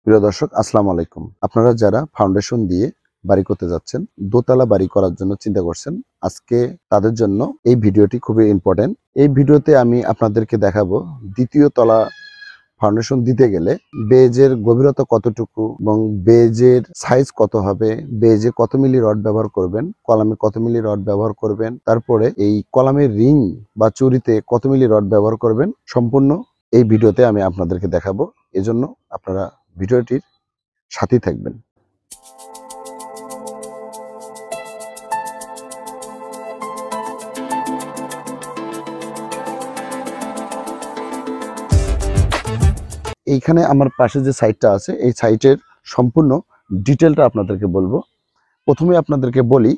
প্রিয় দর্শক, আসসালামু আলাইকুম। আপনারা যারা ফাউন্ডেশন দিয়ে বাড়ি করতে যাচ্ছেন, দোতলা বাড়ি করার জন্য চিন্তা করছেন, আজকে তাদের জন্য এই ভিডিওটি খুবই ইম্পর্টেন্ট। এই ভিডিওতে আমি আপনাদেরকে দেখাবো দ্বিতীয় তলা ফাউন্ডেশন দিতে গেলে বেজের গভীরতা কতটুকু এবং বেজের সাইজ কত হবে, বেজে কত মিলি রড ব্যবহার করবেন, কলামে কত মিলি রড ব্যবহার করবেন, তারপরে এই কলামের রিং বা চুরিতে কত মিলি রড ব্যবহার করবেন, সম্পূর্ণ এই ভিডিওতে আমি আপনাদেরকে দেখাবো। এজন্য আপনারা ভিডিওটির সাথেই থাকবেন। এইখানে আমার পাশে যে সাইটটা আছে, এই সাইটের সম্পূর্ণ ডিটেলটা আপনাদেরকে বলবো। প্রথমে আপনাদেরকে বলি,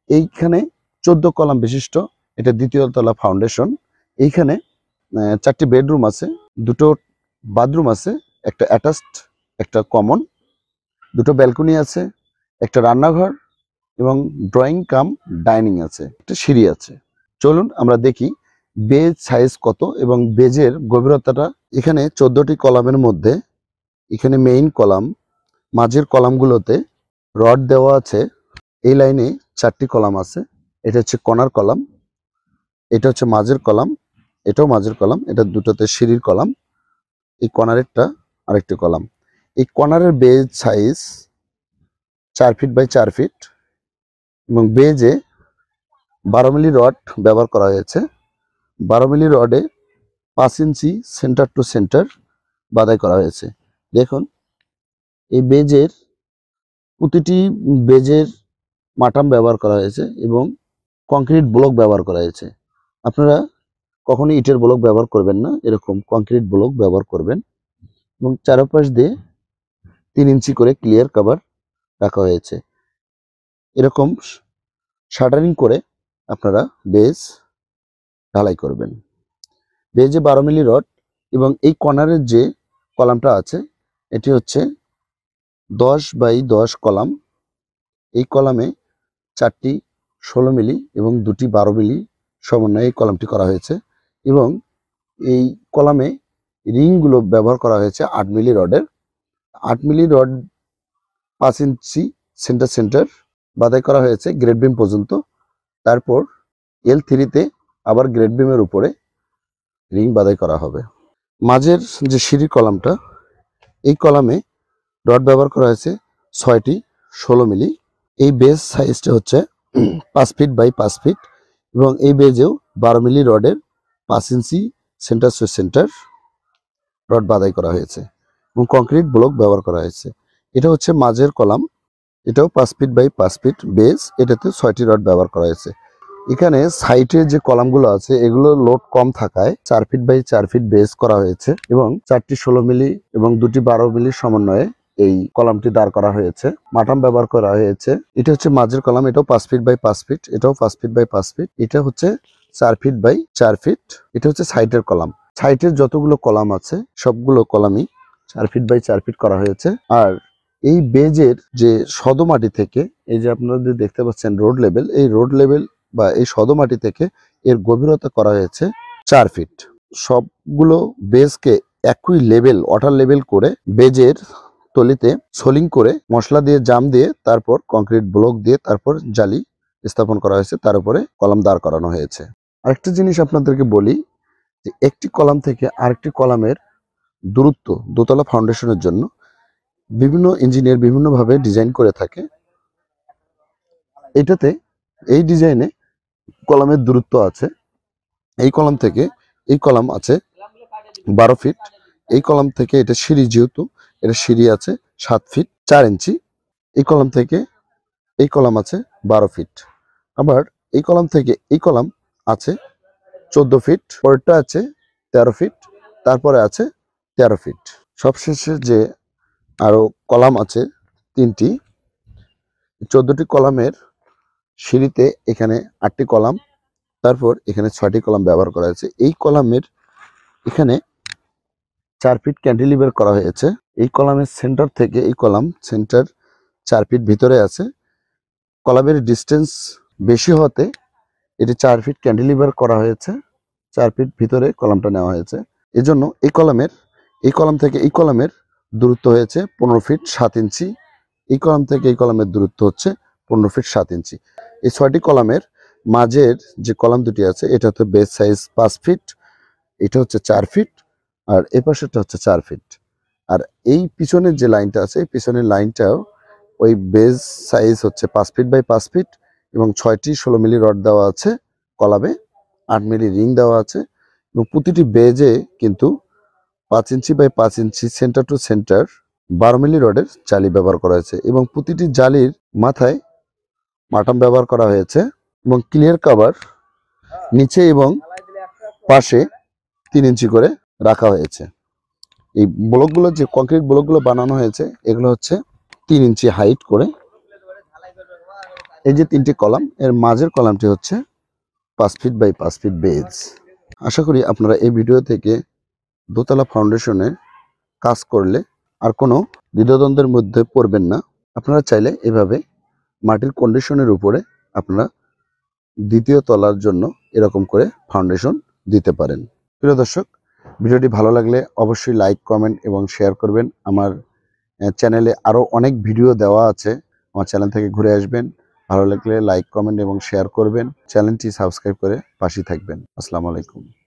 এইখানে 14 কলাম বিশিষ্ট এটা দ্বিতীয় তলা ফাউন্ডেশন। এইখানে 4টি বেডরুম আছে, 2টো বাথরুম আছে, একটা অ্যাটাচড, একটা কমন, 2টো ব্যালকনি আছে, একটা রান্নাঘর এবং ড্রয়িং কাম ডাইনিং আছে, একটা সিঁড়ি আছে। চলুন আমরা দেখি বেজ সাইজ কত এবং বেজের গভীরতাটা। এখানে 14টি কলামের মধ্যে এখানে মেইন কলাম, মাঝের কলামগুলোতে রড দেওয়া আছে। এই লাইনে 4টি কলাম আছে। এটা হচ্ছে কর্নার কলাম, এটা হচ্ছে মাঝের কলাম, এটাও মাঝের কলাম, এটা দুটোতে সিঁড়ির কলাম, এই কর্নারেরটা আরেকটি কলাম। এই কর্নারের base size 4 feet by 4 feet এবং বেজে 12 মিলি রড ব্যবহার করা হয়েছে। 12 মিলি রডে 5 ইঞ্চি সেন্টার টু সেন্টার বাধাই করা হয়েছে। দেখুন, এই বেজের প্রতিটি বেজের মাটাম ব্যবহার করা হয়েছে এবং কংক্রিট ব্লক ব্যবহার করা হয়েছে। আপনারা কখনোই ইটের ব্লক ব্যবহার করবেন না, এরকম কংক্রিট ব্লক ব্যবহার করবেন। এবং চারপাশ দিয়ে 3 ইঞ্চি করে ক্লিয়ার কভার রাখা হয়েছে। এরকম শাটারিং করে আপনারা বেজ ঢালাই করবেন। বেজে 12 মিলি রড এবং এই কর্নারের যে কলামটা আছে, এটি হচ্ছে 10 বাই 10 কলাম। এই কলামে 4টি 16 মিলি এবং 2টি 12 মিলি সমন্বয়ে এই কলামটি করা হয়েছে এবং এই কলামে রিংগুলো ব্যবহার করা হয়েছে 8 মিলি রডের। 8 মিলি রড 5 ইঞ্চি সেন্টার সেন্টার বাধাই করা হয়েছে গ্রেড বিম পর্যন্ত। তারপর L3-তে আবার গ্রেড বিমের উপরে রিং বাধাই করা হবে। মাঝের যে সিঁড়ির কলামটা, এই কলামে রড ব্যবহার করা হয়েছে 6টি 16 মিলি। এই বেজ সাইজটা হচ্ছে 5 ফিট বাই 5 ফিট এবং এই বেজেও 12 মিলি রডের 5 inch centre to centre rod বাধাই করা হয়েছে এবং কংক্রিট ব্লক ব্যবহার করা হয়েছে। এটা হচ্ছে মাঝের কলাম, এটাও 5 ফিট বাই 5 ফিট বেজ, এটাতে 6টি রড ব্যবহার করা হয়েছে। এখানে সাইটে যে কলামগুলো আছে, এগুলো লোড কম থাকায় 4 ফিট বাই 4 ফিট বেজ করা হয়েছে এবং 4টি 16 মিলি এবং 2টি 12 মিলি সমন্বয়ে এই কলামটি দাঁড় করা হয়েছে। মাটাম ব্যবহার করা হয়েছে। এটা হচ্ছে মাঝের কলাম, এটাও 5 ফিট বাই 5 ফিট, এটাও 5 ফিট বাই 5 ফিট, এটা হচ্ছে 4 ফিট বাই 4 ফিট। এটা হচ্ছে সাইটের কলাম। সাইটের যতগুলো কলাম আছে সবগুলো কলামই 4 ফিট বাই 4 ফিট করা হয়েছে। আর এই বেজের যে সদমাটি থেকে, এই যে আপনারা দেখতে পাচ্ছেন রোড লেভেল, এই রোড লেভেল বা এই সদমাটি থেকে এর গভীরতা করা হয়েছে 4 ফিট। সবগুলো বেজকে একই লেভেল, ওয়াটার লেভেল করে বেজের তলিতে সোলিং করে মশলা দিয়ে জাম দিয়ে তারপর কংক্রিট ব্লক দিয়ে তারপর জালি স্থাপন করা হয়েছে, তার উপরে কলাম দাঁড় করানো হয়েছে। আরেকটা জিনিস আপনাদেরকে বলি যে একটি কলাম থেকে আরেকটি কলামের দূরত্ব দোতলা ফাউন্ডেশনের জন্য বিভিন্ন ইঞ্জিনিয়ার বিভিন্নভাবে ডিজাইন করে থাকে। এটাতে এই ডিজাইনে কলামের দূরত্ব আছে, এই কলাম থেকে এই কলাম আছে 12 ফিট, এই কলাম থেকে এটা সিঁড়ি, যেহেতু এটা সিঁড়ি আছে 7 ফিট 4 ইঞ্চি, এই কলাম থেকে এই কলাম আছে 12 ফিট, আবার এই কলাম থেকে এই কলাম আছে 14 ফিট, পরেরটা আছে 13 ফিট, তারপরে আছে 13 ফিট। সবশেষে যে আরো কলাম আছে 3টি, 14টি কলামের সিঁড়িতে এখানে 8টি কলাম, তারপর এখানে 6টি কলাম ব্যবহার করা হয়েছে। এই কলামের এখানে 4 ফিট ক্যান্টিলিভার করা হয়েছে। এই কলামের সেন্টার থেকে এই কলাম সেন্টার 4 ফিট ভিতরে আছে। কলামের ডিস্টেন্স বেশি হতে এটি 4 ফিট ক্যান্টিলিভার করা হয়েছে, 4 ফিট ভিতরে কলামটা নেওয়া হয়েছে। এজন্য এই কলাম থেকে এই কলামের দূরত্ব হয়েছে 15 ফিট 7 ইঞ্চি। এই কলাম থেকে এই কলামের দূরত্ব হচ্ছে 15 ফিট 7 ইঞ্চি। এই 6টি কলামের মাঝের যে কলাম দুটি আছে এটা হচ্ছে বেস সাইজ 5 ফিট, এটা হচ্ছে 4 ফিট, আর এই পাশেরটা হচ্ছে 4 ফিট। আর এই পিছনের যে লাইনটা আছে এই পিছনের লাইনটাও ওই বেস সাইজ হচ্ছে 5 ফিট বাই 5 ফিট এবং 6টি 16 মিলি রড দেওয়া আছে কলামে, 8 মিলি রিং দেওয়া আছে এবং প্রতিটি বেজে কিন্তু 5 inch by 5 inch centre to center 12 milli রডের জালি ব্যবহার করা হয়েছে এবং প্রতিটি জালির মাথায় মাটাম ব্যবহার করা হয়েছে এবং ক্লিয়ার কভার নিচে এবং পাশে 3 ইঞ্চি করে রাখা হয়েছে। এই ব্লকগুলো যে কংক্রিট ব্লকগুলো বানানো হয়েছে এগুলো হচ্ছে 3 ইঞ্চি হাইট করে। এই যে 3টি কলাম এর মাঝের কলামটি হচ্ছে 5 ফিট বাই 5 ফিট বেজ। আশা করি আপনারা এই ভিডিও থেকে দোতলা ফাউন্ডেশনে কাজ করলে আর কোনো দ্বিধাদ্বন্দ্বের মধ্যে পড়বেন না। আপনারা চাইলে এভাবে মাটির কন্ডিশনের উপরে আপনারা দ্বিতীয় তলার জন্য এরকম করে ফাউন্ডেশন দিতে পারেন। প্রিয় দর্শক, ভিডিওটি ভালো লাগলে অবশ্যই লাইক, কমেন্ট এবং শেয়ার করবেন। আমার চ্যানেলে আরও অনেক ভিডিও দেওয়া আছে, আমার চ্যানেল থেকে ঘুরে আসবেন। ভালো লাগলে লাইক, কমেন্ট এবং শেয়ার করবেন। চ্যানেলটি সাবস্ক্রাইব করে পাশে থাকবেন। আসসালামু আলাইকুম।